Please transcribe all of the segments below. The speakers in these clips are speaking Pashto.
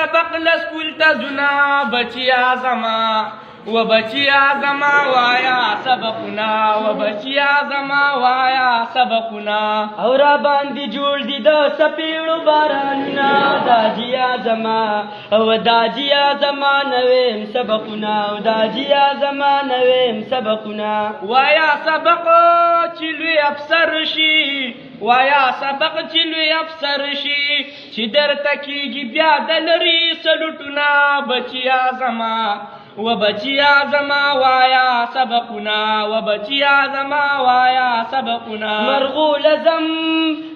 سبق لسکول ته زنا بچیا زما و بچیا زما وایا سبقنا و بچیا زما وایا سبقنا او را باندې جوړ دي د سپیړو بارانونه داجیا زما او داجیا زما نویم سبقنا او داجیا زما نویم سبقنا وایا سبق چې لوی افسر شي وایا سبق چې لوی افسر شي چې درته کیږي بیا د لري سلوټونه بچیا زما و بچیا زما وایا سبقنا و بچیا زما وایا سبقنا مرغول زم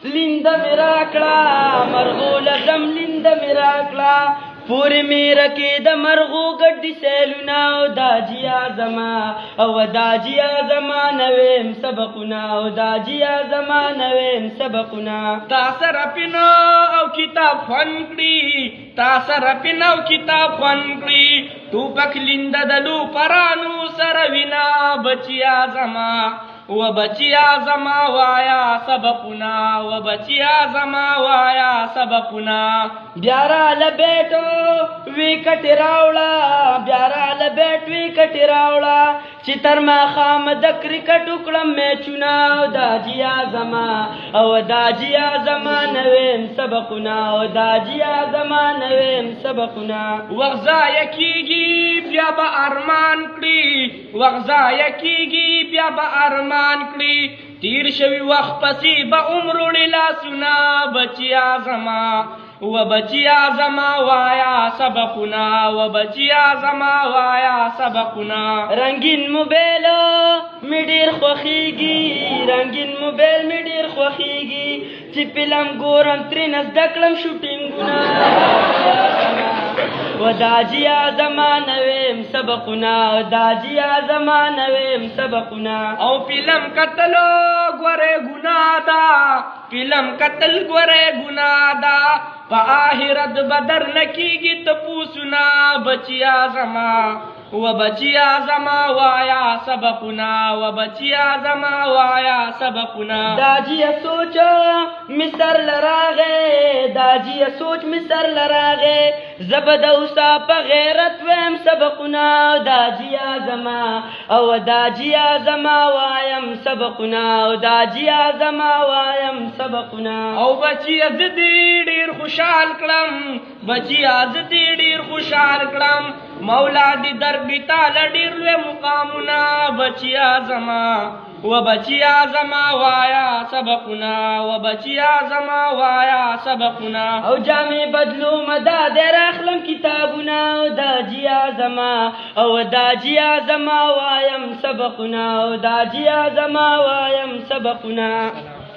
لیند میراکلا مرغول زم لیند میراکلا پوری میرا کې د مرغو ګډي سیلونه او داجیا زما او داجیا زما نویم سبقنا او داجیا زما نویم سبقنا تا سره پینو او کتاب خوان کړي تا سره پینو او کتاب خوان کړي ټوپک لیند دلو پرانو سره وینا بچیا زما و بچیا زما وایا سبقنا و بچیا زما وایا سبقنا بیارا لبیٹو ویکٹ راولا بیارا لبیٹ ویکٹ راولا چې تر ما خام د کرکټ وکړم میچونه او داجیا زما او داجیا زما نویم سبقنا او داجیا زما نویم سبقنا وغزا یکیږي بیا به ارمان کړي وغزا یکیږي بیا به ارمان کړي تیر شوی وخت پسې به عمرونه لاسونه بچیا زما و بچیا زما وایا سبقنا و بچیا زما وایا سبقنا رنگین موبایل می ډیر خوخیږي رنگین موبایل می ډیر خوخیږي چې فلم ګورم ترې زده کړم شوټینګونه و داجیا زما نویم سبقنا و داجیا زما نویم سبقنا او فلم قتلو ګوره ګناه ده فلم قتل ګوره ګناه ده په آخرت بدر نکیږي تپوسونه بچیا زما و بچیا زما وایا سبقنا و بچیا زما وایا سبقنا داجیا سوچ مصر لراغه داجیا سوچ مصر لراغه زبد اوسا په غیرت ویم سبقنا داجیا زما او داجیا زما وایم سبقنا او داجیا زما وایم سبقنا او بچیا زدی ډیر خوشحال کړم بچیا زدی ډیر خوشحال کړم مولا دی دربی تعالی ډیر لوی مقامونه بچیا زما و بچیا زما وایا سبقنا و بچیا زما وایا سبقنا او جامع بدلو مدا در اخلم کتابونه او داجیا زما او داجیا زما وایم سبقنا او داجیا زما وایم سبقنا